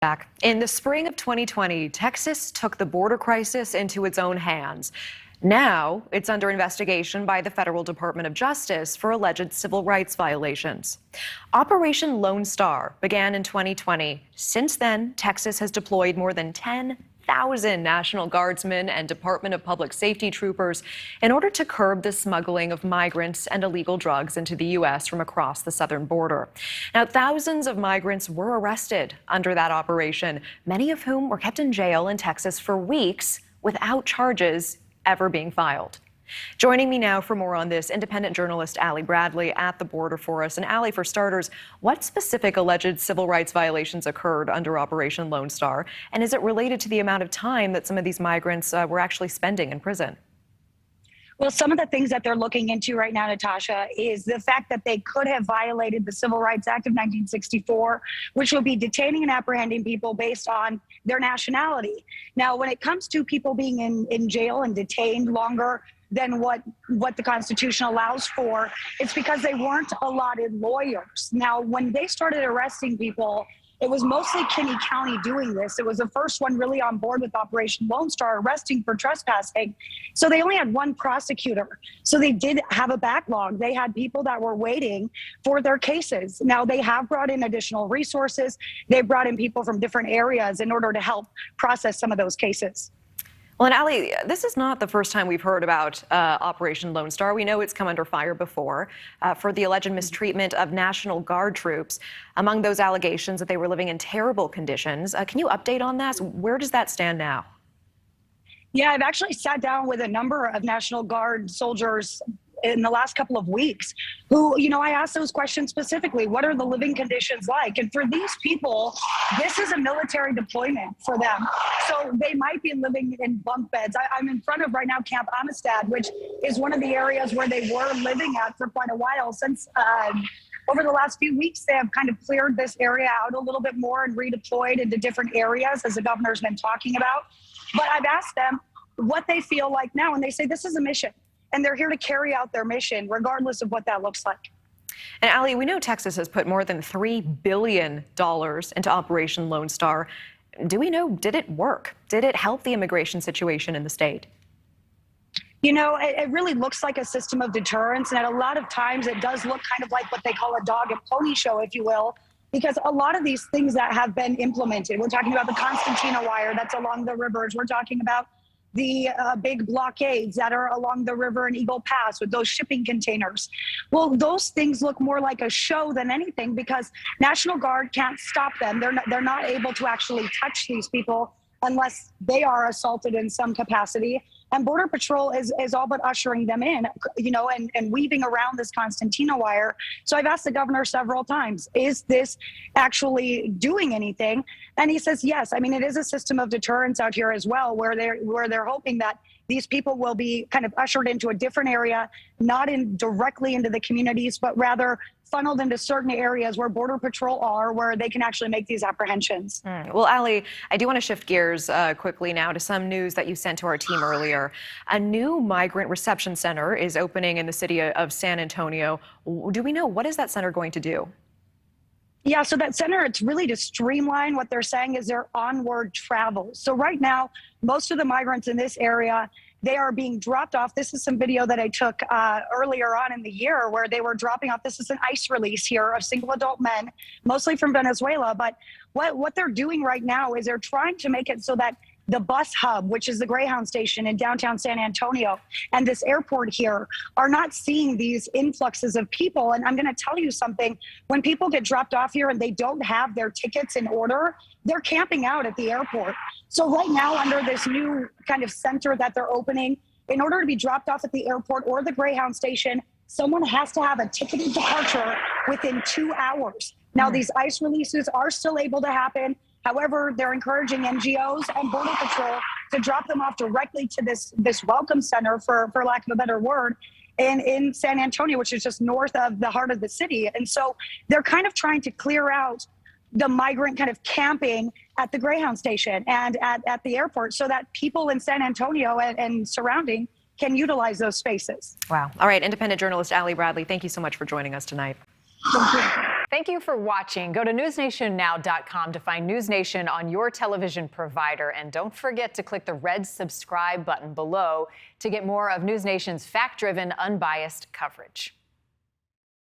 Back. In the spring of 2020, Texas took the border crisis into its own hands. Now it's under investigation by the Federal Department of Justice for alleged civil rights violations. Operation Lone Star began in 2020. Since then, Texas has deployed more than 10,000 National Guardsmen and Department of Public Safety troopers in order to curb the smuggling of migrants and illegal drugs into the U.S. from across the southern border. Now, thousands of migrants were arrested under that operation, many of whom were kept in jail in Texas for weeks without charges ever being filed. Joining me now for more on this, independent journalist Aly Bradley at the border for us. And Aly, for starters, what specific alleged civil rights violations occurred under Operation Lone Star? And is it related to the amount of time that some of these migrants were actually spending in prison? Well, some of the things that they're looking into right now, Natasha, is the fact that they could have violated the Civil Rights Act of 1964, which will be detaining and apprehending people based on their nationality. Now, when it comes to people being in jail and detained longer than what the Constitution allows for, it's because they weren't allotted lawyers. Now, when they started arresting people, it was mostly Kinney County doing this. It was the first one really on board with Operation Lone Star, arresting for trespassing. So they only had one prosecutor. So they did have a backlog. They had people that were waiting for their cases. Now they have brought in additional resources. They brought in people from different areas in order to help process some of those cases. Well, and Aly, this is not the first time we've heard about Operation Lone Star. We know it's come under fire before for the alleged mistreatment of National Guard troops. Among those allegations that they were living in terrible conditions. Can you update on that? Where does that stand now? Yeah, I've actually sat down with a number of National Guard soldiers in the last couple of weeks who, I asked those questions specifically. What are the living conditions like? And for these people, this is a military deployment for them. So they might be living in bunk beds. I'm in front of right now Camp Amistad, which is one of the areas where they were living at for quite a while. Since over the last few weeks, they have kind of cleared this area out a little bit more and redeployed into different areas, as the governor's been talking about. But I've asked them what they feel like now, and they say this is a mission. And they're here to carry out their mission, regardless of what that looks like. And Aly, we know Texas has put more than $3 billion into Operation Lone Star. Do we know, did it work? Did it help the immigration situation in the state? It really looks like a system of deterrence. And at a lot of times it does look kind of like what they call a dog and pony show, if you will, because a lot of these things that have been implemented, we're talking about the Constantina wire that's along the rivers. We're talking about the big blockades that are along the river in Eagle Pass with those shipping containers. Well, those things look more like a show than anything because National Guard can't stop them. They're not able to actually touch these people unless they are assaulted in some capacity. And Border Patrol is all but ushering them in, and weaving around this Constantina wire. So I've asked the governor several times, is this actually doing anything? And he says, yes. I mean, it is a system of deterrence out here as well, where they're hoping that these people will be kind of ushered into a different area, not directly into the communities, but rather funneled into certain areas where Border Patrol are, where they can actually make these apprehensions. Well, Aly, I do want to shift gears quickly now to some news that you sent to our team earlier. A new migrant reception center is opening in the city of San Antonio. Do we know, what is that center going to do? Yeah, so that center, it's really to streamline what they're saying is their onward travel. So right now, most of the migrants in this area, they are being dropped off. This is some video that I took earlier on in the year where they were dropping off. This is an ICE release here of single adult men, mostly from Venezuela. But what they're doing right now is they're trying to make it so that the bus hub, which is the Greyhound station in downtown San Antonio, and this airport here are not seeing these influxes of people. And I'm going to tell you something, when people get dropped off here and they don't have their tickets in order, they're camping out at the airport. So right now, under this new kind of center that they're opening, in order to be dropped off at the airport or the Greyhound station, someone has to have a ticketed departure within 2 hours. Now, these ICE releases are still able to happen. However, they're encouraging NGOs and Border Patrol to drop them off directly to this welcome center, for lack of a better word, in San Antonio, which is just north of the heart of the city. And so they're kind of trying to clear out the migrant kind of camping at the Greyhound station and at the airport so that people in San Antonio and surrounding can utilize those spaces. Wow. All right. Independent journalist Aly Bradley, thank you so much for joining us tonight. Thank you. Thank you for watching. Go to newsnationnow.com to find NewsNation on your television provider. And don't forget to click the red subscribe button below to get more of NewsNation's fact-driven, unbiased coverage.